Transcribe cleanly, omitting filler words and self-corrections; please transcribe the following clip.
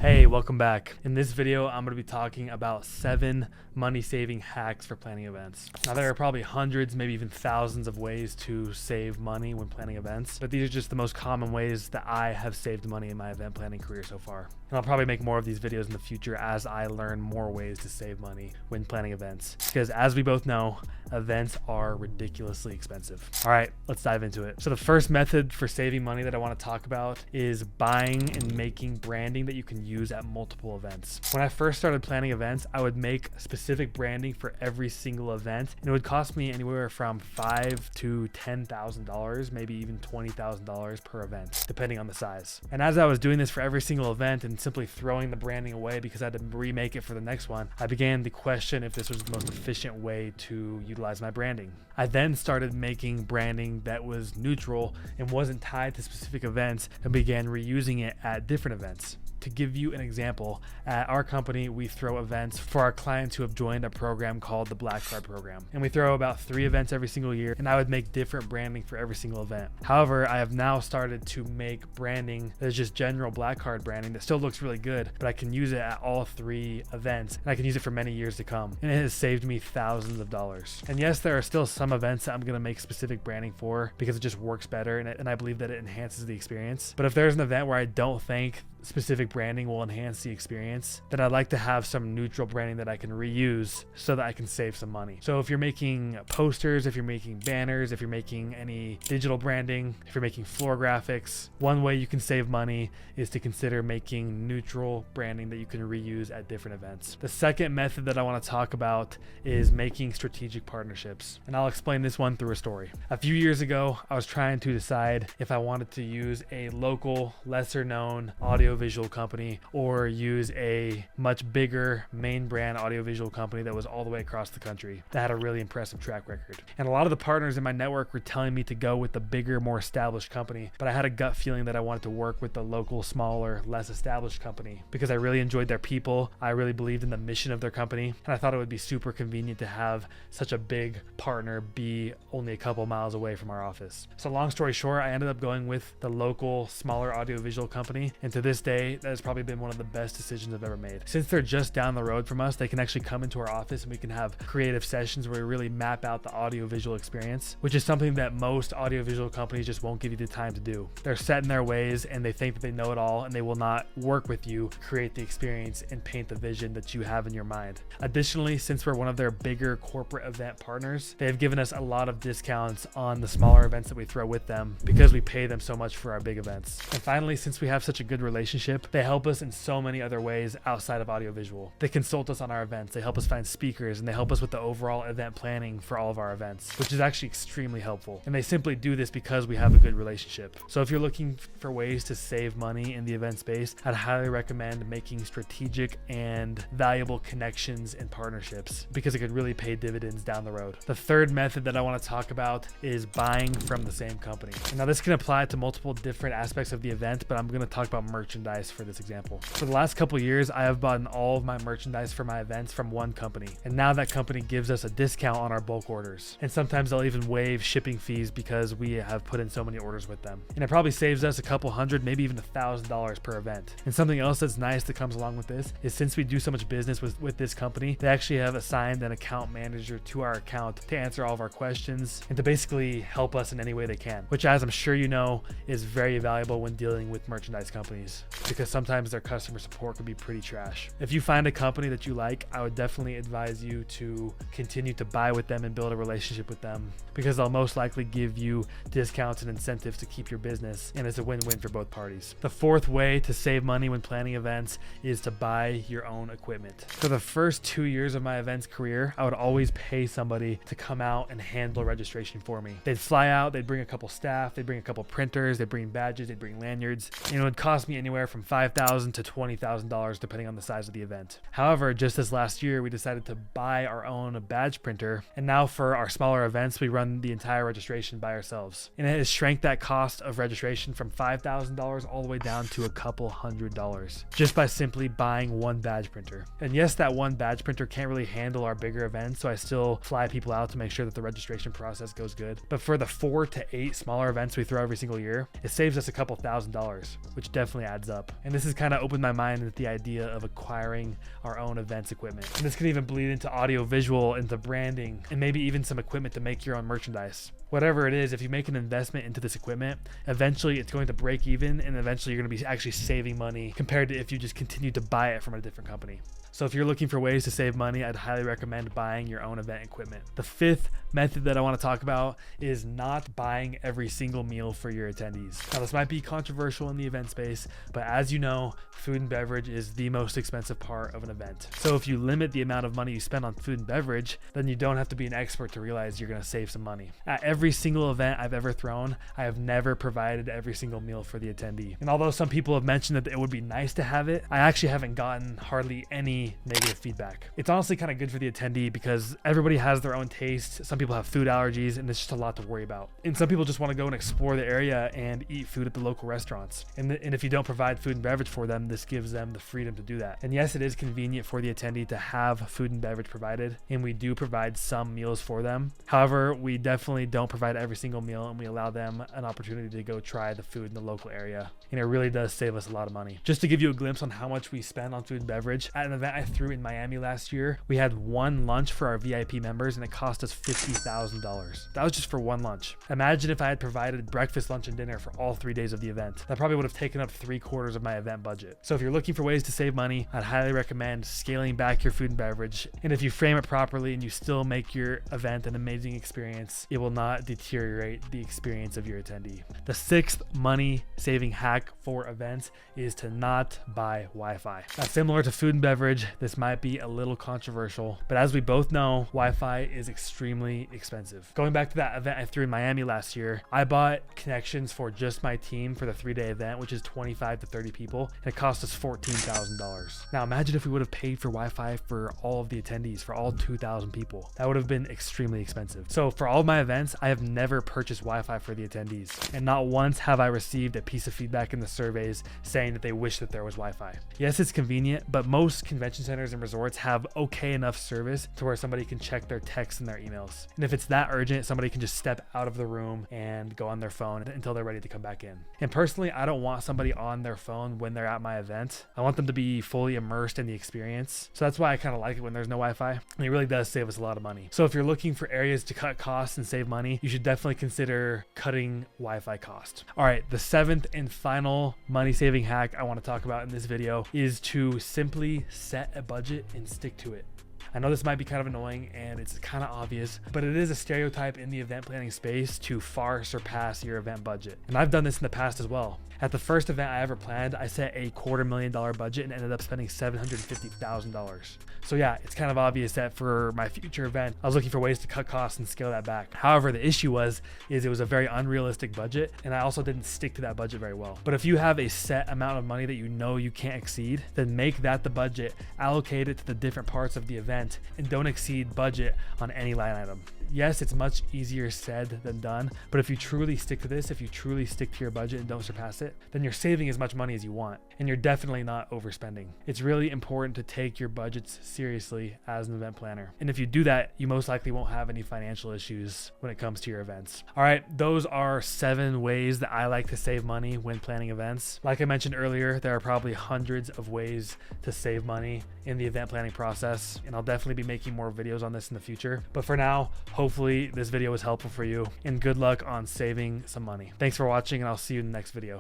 Hey, welcome back. In this video, I'm going to be talking about 7 money-saving hacks for planning events. Now, there are probably hundreds, maybe even thousands of ways to save money when planning events, but these are just the most common ways that I have saved money in my event planning career so far. And I'll probably make more of these videos in the future as I learn more ways to save money when planning events. Because as we both know, events are ridiculously expensive. All right, let's dive into it. So the first method for saving money that I want to talk about is buying and making branding that you can use at multiple events. When I first started planning events, I would make specific branding for every single event, and it would cost me anywhere from $5,000 to $10,000, maybe even $20,000 per event, depending on the size. And as I was doing this for every single event and simply throwing the branding away because I had to remake it for the next one, I began to question if this was the most efficient way to utilize my branding. I then started making branding that was neutral and wasn't tied to specific events and began reusing it at different events. To give you an example, at our company, we throw events for our clients who have joined a program called the Black Card program. And we throw about 3 events every single year, and I would make different branding for every single event. However, I have now started to make branding that is just general Black Card branding that still looks really good, but I can use it at all 3 events, and I can use it for many years to come. And it has saved me thousands of dollars. And yes, there are still some events that I'm gonna make specific branding for because it just works better, and I believe that it enhances the experience. But if there's an event where I don't think specific branding will enhance the experience, then I'd like to have some neutral branding that I can reuse so that I can save some money. So if you're making posters, if you're making banners, if you're making any digital branding, if you're making floor graphics, one way you can save money is to consider making neutral branding that you can reuse at different events. The second method that I want to talk about is making strategic partnerships. And I'll explain this one through a story. A few years ago, I was trying to decide if I wanted to use a local, lesser known audiovisual company or use a much bigger main brand audiovisual company that was all the way across the country that had a really impressive track record. And a lot of the partners in my network were telling me to go with the bigger, more established company, but I had a gut feeling that I wanted to work with the local, smaller, less established company because I really enjoyed their people. I really believed in the mission of their company, and I thought it would be super convenient to have such a big partner be only a couple miles away from our office. So long story short, I ended up going with the local, smaller audiovisual company, and to this day, that has probably been one of the best decisions I've ever made. Since they're just down the road from us, they can actually come into our office and we can have creative sessions where we really map out the audiovisual experience, which is something that most audiovisual companies just won't give you the time to do. They're set in their ways and they think that they know it all, and they will not work with you to create the experience and paint the vision that you have in your mind. Additionally, since we're one of their bigger corporate event partners, they have given us a lot of discounts on the smaller events that we throw with them because we pay them so much for our big events. And finally, since we have such a good relationship, they help us in so many other ways outside of audiovisual. They consult us on our events, they help us find speakers, and they help us with the overall event planning for all of our events, which is actually extremely helpful. And they simply do this because we have a good relationship. So if you're looking for ways to save money in the event space, I'd highly recommend making strategic and valuable connections and partnerships because it could really pay dividends down the road. The third method that I want to talk about is buying from the same company. And now this can apply to multiple different aspects of the event, but I'm going to talk about merchandise for this example. For the last couple of years, I have bought all of my merchandise for my events from one company, and now that company gives us a discount on our bulk orders, and sometimes they'll even waive shipping fees because we have put in so many orders with them. And it probably saves us a couple hundred, maybe even $1,000 per event. And something else that's nice that comes along with this is since we do so much business with this company, they actually have assigned an account manager to our account to answer all of our questions and to basically help us in any way they can, which, as I'm sure you know, is very valuable when dealing with merchandise companies because sometimes their customer support can be pretty trash. If you find a company that you like, I would definitely advise you to continue to buy with them and build a relationship with them because they'll most likely give you discounts and incentives to keep your business, and it's a win-win for both parties. The fourth way to save money when planning events is to buy your own equipment. For the first 2 years of my events career, I would always pay somebody to come out and handle registration for me. They'd fly out, they'd bring a couple staff, they'd bring a couple printers, they'd bring badges, they'd bring lanyards, and it would cost me anywhere from $5,000 to $20,000 depending on the size of the event. However, just this last year, we decided to buy our own badge printer, and now for our smaller events, we run the entire registration by ourselves. And it has shrank that cost of registration from $5,000 all the way down to a couple $100 just by simply buying one badge printer. And yes, that one badge printer can't really handle our bigger events, so I still fly people out to make sure that the registration process goes good. But for the 4 to 8 smaller events we throw every single year, it saves us a couple $1,000s, which definitely adds heads up. And this has kind of opened my mind with the idea of acquiring our own events equipment. And this could even bleed into audio visual, into branding, and maybe even some equipment to make your own merchandise. Whatever it is, if you make an investment into this equipment, eventually it's going to break even, and eventually you're going to be actually saving money compared to if you just continue to buy it from a different company. So if you're looking for ways to save money, I'd highly recommend buying your own event equipment. The fifth method that I want to talk about is not buying every single meal for your attendees. Now, this might be controversial in the event space, but as you know, food and beverage is the most expensive part of an event. So if you limit the amount of money you spend on food and beverage, then you don't have to be an expert to realize you're going to save some money. At every single event I've ever thrown, I have never provided every single meal for the attendee. And although some people have mentioned that it would be nice to have it, I actually haven't gotten hardly any negative feedback. It's honestly kind of good for the attendee because everybody has their own taste. Some people have food allergies, and it's just a lot to worry about. And some people just want to go and explore the area and eat food at the local restaurants. And if you don't provide food and beverage for them, this gives them the freedom to do that. And yes, it is convenient for the attendee to have food and beverage provided, and we do provide some meals for them. However, we definitely don't provide every single meal, and we allow them an opportunity to go try the food in the local area. And it really does save us a lot of money. Just to give you a glimpse on how much we spend on food and beverage, at an event I threw in Miami last year, we had one lunch for our VIP members, and it cost us $50,000. That was just for one lunch. Imagine if I had provided breakfast, lunch, and dinner for all 3 days of the event. That probably would have taken up 3/4 of my event budget. So if you're looking for ways to save money, I'd highly recommend scaling back your food and beverage. And if you frame it properly and you still make your event an amazing experience, it will not deteriorate the experience of your attendee. The sixth money saving hack for events is to not buy Wi-Fi. Now, similar to food and beverage, this might be a little controversial, but as we both know, Wi-Fi is extremely expensive. Going back to that event I threw in Miami last year, I bought connections for just my team for the 3-day event, which is 25 to 30 people, and it cost us $14,000. Now imagine if we would have paid for Wi-Fi for all of the attendees, for all 2,000 people. That would have been extremely expensive. So for all of my events, I have never purchased Wi-Fi for the attendees, and not once have I received a piece of feedback in the surveys saying that they wish that there was Wi-Fi. Yes, it's convenient, but most convention centers and resorts have okay enough service to where somebody can check their texts and their emails. And if it's that urgent, somebody can just step out of the room and go on their phone until they're ready to come back in. And personally, I don't want somebody on their phone when they're at my event. I want them to be fully immersed in the experience. So that's why I kind of like it when there's no Wi-Fi. And it really does save us a lot of money. So if you're looking for areas to cut costs and save money, you should definitely consider cutting Wi-Fi cost. All right, the seventh and final money saving hack I want to talk about in this video is to simply set a budget and stick to it. I know this might be kind of annoying and it's kind of obvious, but it is a stereotype in the event planning space to far surpass your event budget. And I've done this in the past as well. At the first event I ever planned, I set a $250,000 budget and ended up spending $750,000. So yeah, it's kind of obvious that for my future event, I was looking for ways to cut costs and scale that back. However, the issue is it was a very unrealistic budget, and I also didn't stick to that budget very well. But if you have a set amount of money that you know you can't exceed, then make that the budget, allocate it to the different parts of the event, and don't exceed budget on any line item. Yes, it's much easier said than done, but if you truly stick to this, if you truly stick to your budget and don't surpass it, then you're saving as much money as you want, and you're definitely not overspending. It's really important to take your budgets seriously as an event planner. And if you do that, you most likely won't have any financial issues when it comes to your events. All right, those are 7 ways that I like to save money when planning events. Like I mentioned earlier, there are probably hundreds of ways to save money in the event planning process, and I'll definitely be making more videos on this in the future. But for now, hopefully this video was helpful for you, and good luck on saving some money. Thanks for watching, and I'll see you in the next video.